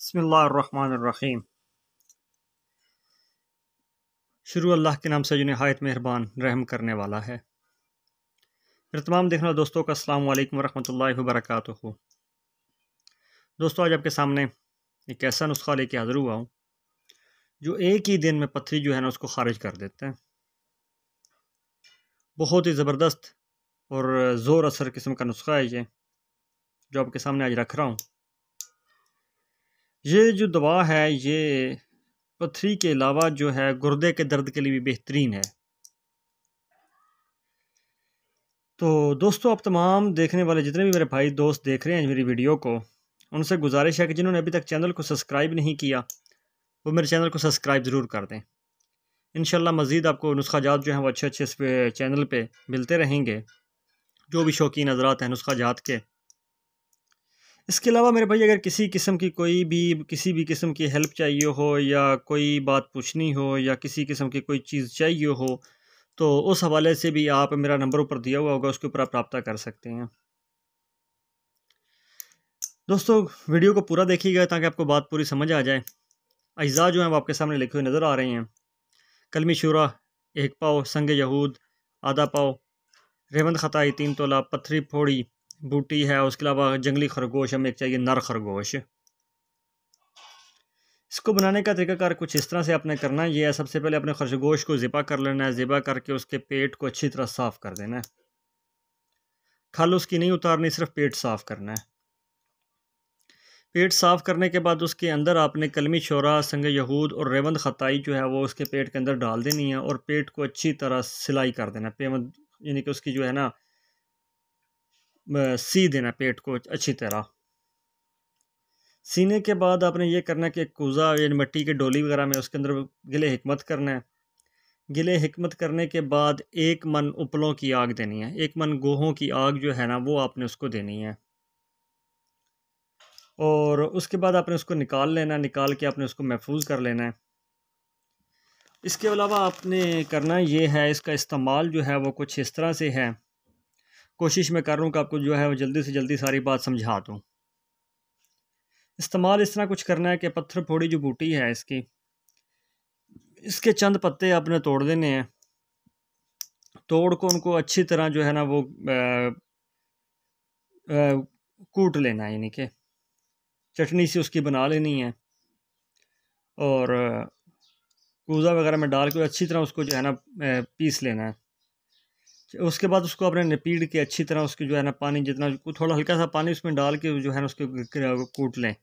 बिस्मिल्लाहिर्रहमानिर्रहीम। शुरू अल्लाह के नाम से जो नहायत मेहरबान रहम करने वाला है। मेरे तमाम देखने वाले दोस्तों का अस्सलाम वालेकुम वरहमतुल्लाहि वबरकातुहू। दोस्तों, आज आपके सामने एक ऐसा नुस्खा लेके हाज़िर हुआ हूँ जो एक ही दिन में पथरी जो है ना उसको खारिज कर देते हैं। बहुत ही ज़बरदस्त और ज़ोर असर किस्म का नुस्खा है ये जो आपके सामने आज रख रहा हूँ। ये जो दवा है ये पथरी के अलावा जो है गुर्दे के दर्द के लिए भी बेहतरीन है। तो दोस्तों, आप तमाम देखने वाले जितने भी मेरे भाई दोस्त देख रहे हैं मेरी वीडियो को, उनसे गुजारिश है कि जिन्होंने अभी तक चैनल को सब्सक्राइब नहीं किया वो मेरे चैनल को सब्सक्राइब ज़रूर कर दें। इंशाल्लाह मज़ीद आपको नुस्खा जात जो हैं वो अच्छे अच्छे इस चैनल पे मिलते रहेंगे, जो भी शौकीन हज़रात हैं नुस्खा जात के। इसके अलावा मेरे भाई अगर किसी किस्म की किसी भी किस्म की हेल्प चाहिए हो या कोई बात पूछनी हो या किसी किस्म की कोई चीज़ चाहिए हो तो उस हवाले से भी आप मेरा नंबर ऊपर दिया हुआ होगा, उसके ऊपर आप रब्ता कर सकते हैं। दोस्तों, वीडियो को पूरा देखिएगा ताकि आपको बात पूरी समझ आ जाए। अज्जा जो हैं वो आपके सामने लिखे हुए नज़र आ रहे हैं। कलमी शूरा 1 पाव, संग यहूद आधा पाव, रेवंद खताई 3 तोला, पथरी फोड़ी बूटी है, उसके अलावा जंगली खरगोश हमें एक चाहिए, नर खरगोश। इसको बनाने का तरीकाकार कुछ इस तरह से आपने करना है। ये है, सबसे पहले अपने खरगोश को ज़िबा कर लेना है। ज़िबा करके उसके पेट को अच्छी तरह साफ़ कर देना है। खल उसकी नहीं उतारनी, सिर्फ पेट साफ़ करना है। पेट साफ़ करने के बाद उसके अंदर आपने कलमी शोरा, संग यहूद और रेवंद खताई जो है वो उसके पेट के अंदर डाल देनी है और पेट को अच्छी तरह सिलाई कर देना है। पेमद यानी कि उसकी जो है ना सी देना पेट को अच्छी तरह। सीने के बाद आपने ये करना है कि कूज़ा यानी मिट्टी के डोली वगैरह में उसके अंदर गिले हिकमत करना है। गिले हिकमत करने के बाद 1 मन उपलों की आग देनी है। 1 मन गोहों की आग जो है ना वो आपने उसको देनी है और उसके बाद आपने उसको निकाल लेना है। निकाल के आपने उसको महफूज कर लेना है। इसके अलावा आपने करना ये है, इसका इस्तेमाल जो है वो कुछ इस तरह से है। कोशिश मैं कर रहा हूँ कि आपको जो है वो जल्दी से जल्दी सारी बात समझा दूँ। इस्तेमाल इस तरह कुछ करना है कि पत्थर फोड़ी जो बूटी है इसके चंद पत्ते आपने तोड़ देने हैं। तोड़ को उनको अच्छी तरह जो है ना वो कूट लेना है, यानी कि चटनी सी उसकी बना लेनी है और कूज़ा वगैरह में डाल के अच्छी तरह उसको जो है ना पीस लेना है। उसके बाद उसको अपने निपीड़ के अच्छी तरह उसकी जो है ना पानी जितना, थोड़ा हल्का सा पानी उसमें डाल के जो है ना उसको कूट लें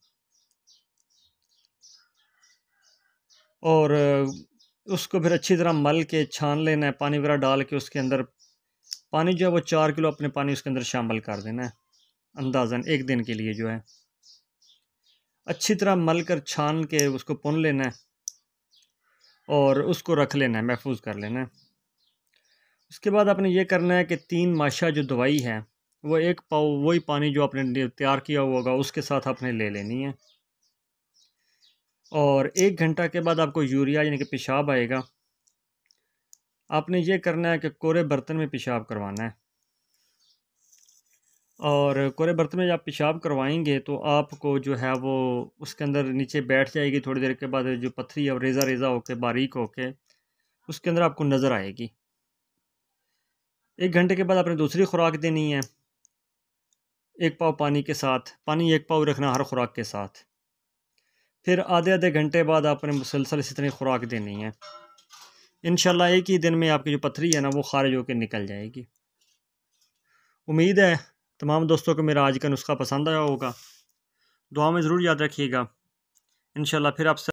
और उसको फिर अच्छी तरह मल के छान लेना है। पानी वगैरह डाल के उसके अंदर पानी जो है वो 4 किलो अपने पानी उसके अंदर शामिल कर देना है, अंदाज़न 1 दिन के लिए जो है। अच्छी तरह मल कर छान के उसको पुन लेना है और उसको रख लेना है, महफूज कर लेना है। उसके बाद आपने ये करना है कि 3 माशा जो दवाई है वो 1 पाव वही पानी जो आपने तैयार किया हुआ होगा उसके साथ आपने ले लेनी है और 1 घंटा के बाद आपको यूरिया यानी कि पेशाब आएगा। आपने ये करना है कि कोरे बर्तन में पेशाब करवाना है और कोरे बर्तन में जब आप पेशाब करवाएंगे तो आपको जो है वो उसके अंदर नीचे बैठ जाएगी। थोड़ी देर के बाद जो पथरी है रेज़ा रेज़ा होके बारीक होके उसके अंदर आपको नज़र आएगी। 1 घंटे के बाद आपने दूसरी खुराक देनी है 1 पाव पानी के साथ। पानी 1 पाव रखना हर खुराक के साथ। फिर आधे आधे घंटे बाद आपने मुसलसल इसी तरह खुराक देनी है। इंशाल्लाह एक ही दिन में आपकी जो पथरी है ना वो खारिज होकर निकल जाएगी। उम्मीद है तमाम दोस्तों को मेरा आज का नुस्खा पसंद आया होगा। दुआ में ज़रूर याद रखिएगा। इंशाल्लाह फिर आपसे